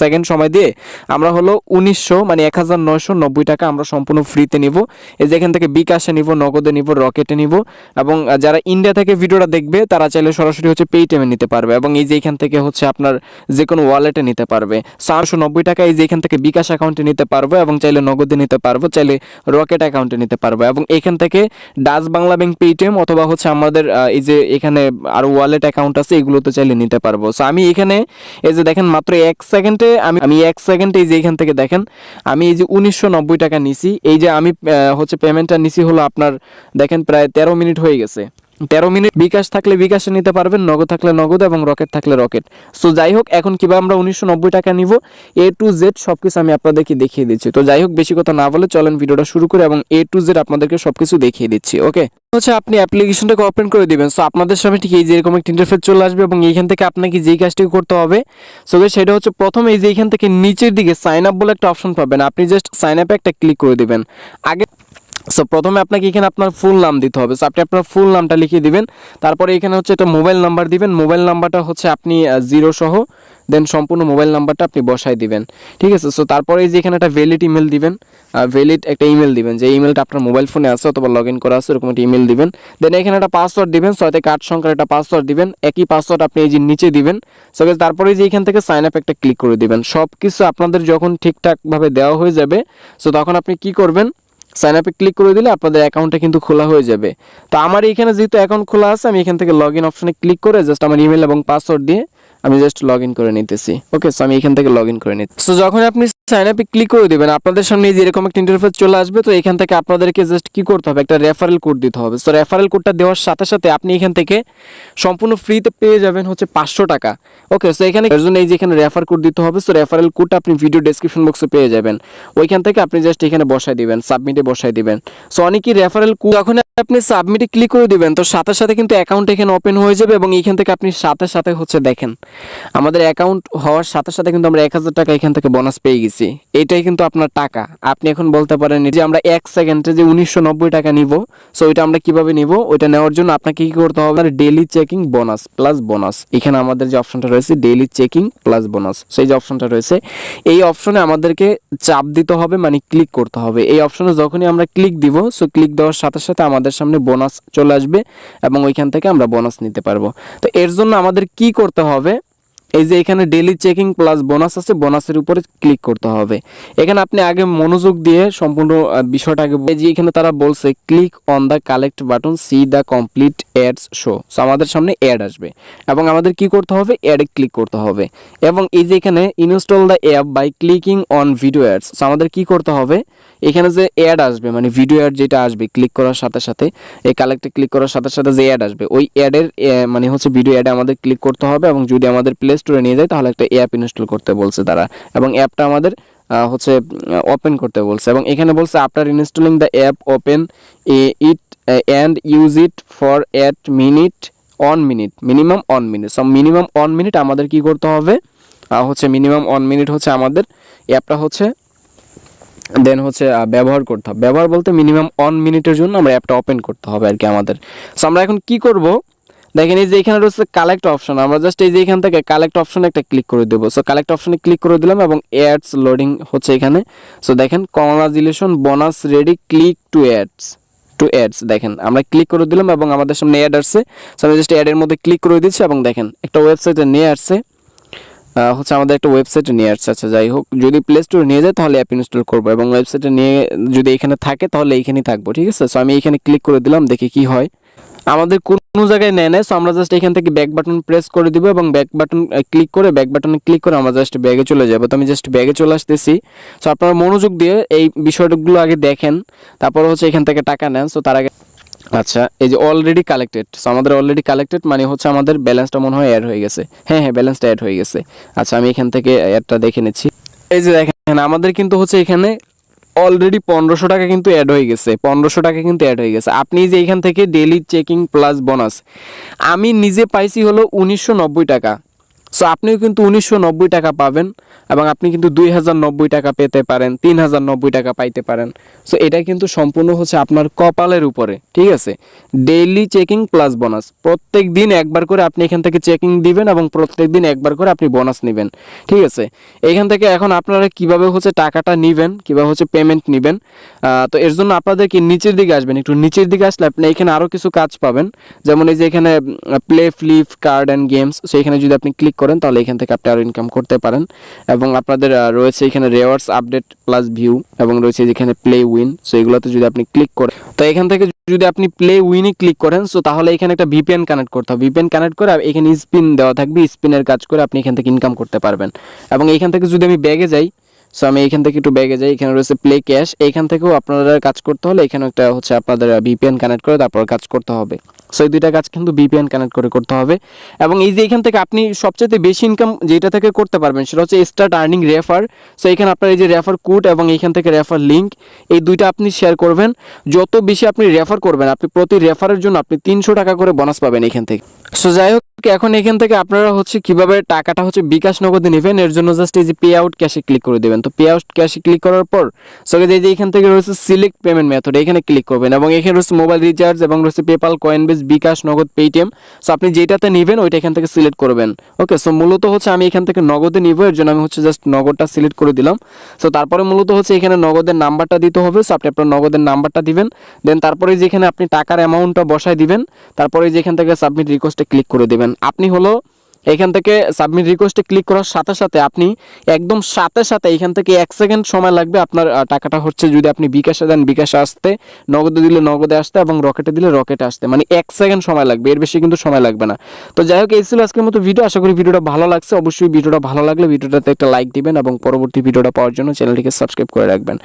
Second সময় দিয়ে আমরা হলো 1900 মানে 1990 টাকা আমরা সম্পূর্ণ ফ্রিতে নিব। এই যে এখান থেকে বিকাশে নিব, নগদে নিব, রকেটে নিব এবং যারা ইন্ডিয়া থেকে ভিডিওটা দেখবে তারা চাইলে সরাসরি হচ্ছে পেটিএমে নিতে পারবে এবং এই যে এখান থেকে হচ্ছে আপনার যে কোনো ওয়ালেটে নিতে পারবে। 490 টাকা এই যে এখান থেকে বিকাশ অ্যাকাউন্টে নিতে পারবো এবং চাইলে নগদে নিতে পারবো, চাইলে রকেট অ্যাকাউন্টে নিতে পারবো এবং এখান থেকে ডাচ বাংলা ব্যাংক পেটিএম অথবা হচ্ছে আমাদের এই যে এখানে আরো ওয়ালেট অ্যাকাউন্ট আছে এগুলোতে চাইলে নিতে পারবো। সো আমি এখানে এই যে দেখেন মাত্র 1 সেকেন্ডে আমি 1 সেকেন্ডে এই যে এখান থেকে দেখেন আমি এই যে 1990 টাকা নিছি। এই যে আমি হচ্ছে পেমেন্টটা নিছি হলো আপনার দেখেন প্রায় 13 মিনিট হয়ে গেছে। 13 মিনিট বিকাশ থাকলে বিকাশে নিতে পারবেন, নগদ থাকলে নগদ এবং রকেট থাকলে রকেট। সো যাই হোক এখন কিভাবে আমরা 1990 টাকা নিব A to Z সবকিছু আমি আপনাদেরকে দেখিয়ে দিচ্ছি। তো যাই হোক বেশি কথা না বলে চলেন ভিডিওটা শুরু করে এবং A to Z আপনাদেরকে সবকিছু দেখিয়ে দিচ্ছি। ওকে, হচ্ছে আপনি অ্যাপ্লিকেশনটাকে ওপেন করে দিবেন। সো আপনাদের সামনে ঠিক এই যে এরকম একটা ইন্টারফেস চলে আসবে এবং এইখান থেকে আপনাকে যেই কাজটি করতে হবে সো সেটা হচ্ছে প্রথমে এই যে এখান থেকে নিচের দিকে সাইন আপ বলে একটা অপশন পাবেন, আপনি জাস্ট সাইন আপে একটা ক্লিক করে দিবেন। আগে সো প্রথমে আপনাকে এখানে আপনার ফুল নাম দিতে হবে। সো আপনি আপনার ফুল নামটা লিখিয়ে দিবেন, তারপরে এখানে হচ্ছে একটা মোবাইল নাম্বার দিবেন। মোবাইল নাম্বারটা হচ্ছে আপনি 0 সহ দেন সম্পূর্ণ মোবাইল নাম্বারটা আপনি বসাই দিবেন, ঠিক আছে। সো তারপরে এই যে এখানে একটা ভ্যালিড ইমেল দিবেন, ভ্যালিড একটা ইমেল দিবেন যে ইমেলটা আপনার মোবাইল ফোনে আছে অথবা লগ ইন করা আছে এরকম একটা ইমেল দিবেন। দেন এখানে একটা পাসওয়ার্ড দিবেন, 6 থেকে 8 সংখ্যার একটা পাসওয়ার্ড দিবেন, একই পাসওয়ার্ড আপনি এই যে নিচে দিবেন। সো তারপরে যে এখান থেকে সাইন আপ একটা ক্লিক করে দিবেন। সব কিছু আপনাদের যখন ঠিকঠাকভাবে দেওয়া হয়ে যাবে সো তখন আপনি কি করবেন, সাইন আপে ক্লিক করে দিলে আপনাদের অ্যাকাউন্টটা কিন্তু খোলা হয়ে যাবে। তো আমার এখানে যেহেতু অ্যাকাউন্ট খোলা আছে আমি এখান থেকে লগ ইন অপশনে ক্লিক করে জাস্ট আমার ইমেল এবং পাসওয়ার্ড দিয়ে আমি জাস্ট লগ ইন করে নিতেছি। ওকে, সো আমি এখান থেকে লগ ইন করে নিচ্ছি। সো যখন আপনি সাইন আপে ক্লিক করে দিবেন আপনাদের সামনে যে এরকম একটা ইন্টারফেস চলে আসবে। তো এখান থেকে আপনাদেরকে জাস্ট কি করতে হবে, একটা রেফারেল কোড দিতে হবে। সো রেফারেল কোডটা দেওয়ার সাথে সাথে আপনি এখান থেকে সম্পূর্ণ ফ্রিতে পেয়ে যাবেন হচ্ছে 500 টাকা। ওকে, সো এখানে এর জন্য এই যে এখানে রেফার কোড দিতে হবে। সো রেফারেল কোডটা আপনি ভিডিও ডেসক্রিপশন বক্সে পেয়ে যাবেন, ওইখান থেকে আপনি জাস্ট এখানে বসাই দিবেন, সাবমিটে বসাই দিবেন। সো অনেকই রেফারেল কোড যখন আপনি সাবমিটে ক্লিক করে দিবেন তো সাথে সাথে কিন্তু অ্যাকাউন্ট এখানে ওপেন হয়ে যাবে এবং এখান থেকে আপনি সাথে সাথে হচ্ছে দেখেন আমাদের অ্যাকাউন্ট হওয়ার সাথে সাথে কিন্তু আমরা 1000 টাকা এখান থেকে বোনাস পেয়ে গেছি। এটাই কিন্তু আপনার টাকা। আপনি এখন বলতে পারেন যে আমরা 1 সেকেন্ডে যে 1990 টাকা নিব, সো ওইটা আমরা কিভাবে নিব, ওইটা নেওয়ার জন্য আপনাকে কি করতে হবে, daily checking bonus plus bonus. এখানে আমাদের যে অপশনটা রয়েছে ডেইলি চেকিং প্লাস বোনাস, সেই যে অপশনটা রয়েছে এই অপশনে আমাদেরকে চাপ দিতে হবে, মানে ক্লিক করতে হবে। এই অপশনে যখনই আমরা ক্লিক দিব সো ক্লিক দেওয়ার সাথে সাথে আমাদের সামনে বোনাস চলে আসবে এবং ওইখান থেকে আমরা বোনাস নিতে পারবো। তো এর জন্য আমাদের কি করতে হবে, এই যে এখানে ডেইলি চেকিং প্লাস বোনাস আছে, বোনাসের উপরে ক্লিক করতে হবে। এখানে আপনি আগে মনোযোগ দিয়ে সম্পূর্ণ বিষয়টা আগে যে এখানে তারা বলছে click on the collect button C the complete ads show. So আমাদের সামনে অ্যাড আসবে এবং আমাদের কি করতে হবে, অ্যাডে ক্লিক করতে হবে এবং এই যে এখানে install the app by clicking on video ads. So আমাদের কি করতে হবে, এখানে যে অ্যাড আসবে মানে ভিডিও অ্যাড যেটা আসবে ক্লিক করার সাথে সাথে এই কালেক্টে ক্লিক করার সাথে সাথে যে অ্যাড আসবে ওই অ্যাডের মানে হচ্ছে ভিডিও অ্যাডে আমাদের ক্লিক করতে হবে এবং যদি আমাদের প্লে স্টোরে নিয়ে যায় তাহলে একটা অ্যাপ ইনস্টল করতে বলছে তারা এবং অ্যাপটা আমাদের হচ্ছে ওপেন করতে বলছে এবং এখানে বলছে after installing the app open it and use it for at minute on minute minimum on minute. So minimum on minute আমাদের কি করতে হবে হচ্ছে মিনিমাম অন মিনিট হচ্ছে আমাদের অ্যাপটা হচ্ছে দেন হচ্ছে ব্যবহার করতে হবে। ব্যবহার বলতে মিনিমাম 1 মিনিটের জন্য আমরা অ্যাপটা ওপেন করতে হবে আর কি আমাদের। সো আমরা এখন কি করব, দেখেন এই যে এখানে রয়েছে কালেক্ট অপশন, আমরা জাস্ট এই যে এখান থেকে কালেক্ট অপশনে একটা ক্লিক করে দেবো। সো কালেক্ট অপশনে ক্লিক করে দিলাম এবং অ্যাডস লোডিং হচ্ছে এখানে। সো দেখেন congratulation bonus ready click to ads দেখেন আমরা ক্লিক করে দিলাম এবং আমাদের সামনে অ্যাড আসছে। সো আমি জাস্ট অ্যাডের মধ্যে ক্লিক করে দিচ্ছি এবং দেখেন একটা ওয়েবসাইটে নিয়ে আসছে, হচ্ছে আমাদের একটা ওয়েবসাইটে নিয়ে আসছে। আচ্ছা যাই হোক, যদি প্লে স্টোরে নিয়ে যায় তাহলে অ্যাপ ইনস্টল করবো এবং ওয়েবসাইটে নিয়ে যদি এখানে থাকে তাহলে এইখানেই থাকবো, ঠিক আছে। সো আমি এখানে ক্লিক করে দিলাম, দেখি কি হয়। আমাদের কোনো জায়গায় নেয় না, সো আমরা জাস্ট এখান থেকে ব্যাক বাটন প্রেস করে দিব এবং ব্যাক বাটন ব্যাক বাটনে ক্লিক করে আমরা জাস্ট ব্যাগে চলে যাব। তো আমি জাস্ট ব্যাগে চলে আসতেছি। সো আপনারা মনোযোগ দিয়ে এই বিষয়গুলো আগে দেখেন, তারপর হচ্ছে এখান থেকে টাকা নেন। সো তার আগে আচ্ছা এই যে অলরেডি কালেক্টেড, সো আমাদের অলরেডি কালেক্টেড মানে হচ্ছে আমাদের ব্যালেন্সটা মনে হয় অ্যাড হয়ে গেছে। হ্যাঁ ব্যালেন্সটা অ্যাড হয়ে গেছে। আচ্ছা আমি এখান থেকে অ্যাডটা দেখে নিচ্ছি। এই যে দেখেন আমাদের কিন্তু হচ্ছে এখানে অলরেডি 1500 টাকা কিন্তু অ্যাড হয়ে গেছে, 1500 টাকা কিন্তু অ্যাড হয়ে গেছে। আপনি যে এখান থেকে ডেইলি চেকিং প্লাস বোনাস আমি নিজে পাইছি হলো 1990 টাকা। সো আপনিও কিন্তু 1990 টাকা পাবেন এবং আপনি কিন্তু 2090 টাকা পেতে পারেন, 3090 টাকা পাইতে পারেন। সো এটা কিন্তু সম্পূর্ণ হচ্ছে আপনার কপালের উপরে, ঠিক আছে। ডেইলি চেকিং প্লাস বোনাস, প্রত্যেক দিন একবার করে আপনি এখান থেকে চেকিং দিবেন এবং প্রত্যেক দিন একবার করে আপনি বোনাস নেবেন, ঠিক আছে। এখান থেকে এখন আপনারা কিভাবে হচ্ছে টাকাটা নেবেন, কিভাবে হচ্ছে পেমেন্ট নেবেন, তো এর জন্য আপনাদেরকে নিচের দিকে আসবেন। একটু নিচের দিকে আসলে আপনি এখানে আরও কিছু কাজ পাবেন, যেমন এই যে এখানে play flip card and games. So এখানে যদি আপনি ক্লিক করেন তাহলে এখান থেকে আপনি আরও ইনকাম করতে পারেন। এবং আপনাদের রয়েছে এখানে রেওয়ার্ডস আপডেট প্লাস ভিউ, এবং রয়েছে যেখানে প্লে উইন। সো এগুলোতে যদি আপনি ক্লিক করেন, তো এখান থেকে যদি আপনি প্লে উইনে ক্লিক করেন, সো তাহলে এখানে একটা ভিপিএন কানেক্ট করতে হবে। ভিপিএন কানেক্ট করে এখানে স্পিন দেওয়া থাকবে, স্পিনের কাজ করে আপনি এখান থেকে ইনকাম করতে পারবেন। এবং এখান থেকে যদি আমি ব্যাগে যাই, সো আমি এখান থেকে একটু ব্যাগে যাই, এখানে রয়েছে প্লে ক্যাশ। এইখান থেকেও আপনারা কাজ করতে হলে এখানে একটা হচ্ছে আপনাদের ভিপিএন কানেক্ট করে তারপর কাজ করতে হবে। সো এই দুইটা কাজ কিন্তু ভিপিএন কানেক্ট করে করতে হবে। এবং এই যে এখান থেকে আপনি সবচেয়ে বেশি ইনকাম যেটা থেকে করতে পারবেন সেটা হচ্ছে স্টার্ট আর্নিং রেফার। সো এখানে আপনার এই যে রেফার কোড এবং এইখান থেকে রেফার লিঙ্ক, এই দুইটা আপনি শেয়ার করবেন। যত বেশি আপনি রেফার করবেন, আপনি প্রতি রেফারের জন্য আপনি 300 টাকা করে বোনাস পাবেন এখান থেকে। সো যাই হোক, এখন এখান থেকে আপনারা হচ্ছে কিভাবে টাকাটা হচ্ছে বিকাশ নগদে নেবেন, এর জন্য জাস্ট এই যে পে আউট ক্যাশে ক্লিক করে দেবেন। তো পে আউট ক্যাশে ক্লিক করার পর সো এই যে এখান থেকে রয়েছে সিলেক্ট পেমেন্ট মেথড, এখানে ক্লিক করবেন। এবং এখানে রয়েছে মোবাইল রিচার্জ এবং রয়েছে পেপাল, কয়েনবেস, বিকাশ, নগদ, পেটিএম। সো আপনি যেটাতে নেবেন ওইটা এখান থেকে সিলেক্ট করবেন। ওকে, সো মূলত হচ্ছে আমি এখান থেকে নগদে নিব, এর জন্য আমি হচ্ছে জাস্ট নগদটা সিলেক্ট করে দিলাম। সো তারপরে মূলত হচ্ছে এখানে নগদের নাম্বারটা দিতে হবে। সো আপনি আপনার নগদের নাম্বারটা দিবেন, দেন তারপরে যেখানে আপনি টাকার অ্যামাউন্টটা বসায় দিবেন, তারপরে যেখান থেকে সাবমিট রিকোয়েস্টে ক্লিক করে দেবেন। আপনি হলো এখান থেকে সাবমিট রিকোয়েস্টে ক্লিক করার সাথে সাথে আপনি একদম সাথে সাথে এখান থেকে 1 সেকেন্ড সময় লাগবে আপনার টাকাটা হচ্ছে, যদি আপনি বিকাশে দেন বিকাশে আসতে, নগদে দিলে নগদে আসতে, এবং রকেটে দিলে রকেটে আসতে, মানে 1 সেকেন্ড সময় লাগবে, এর বেশি কিন্তু সময় লাগবে না। তো যাই হোক, এই ছিল আজকের মতো ভিডিও। আশা করি ভিডিওটা ভালো লাগছে। অবশ্যই ভিডিওটা ভালো লাগলে ভিডিওটাতে একটা লাইক দিবেন এবং পরবর্তী ভিডিওটা পাওয়ার জন্য চ্যানেলটিকে সাবস্ক্রাইব করে রাখবেন।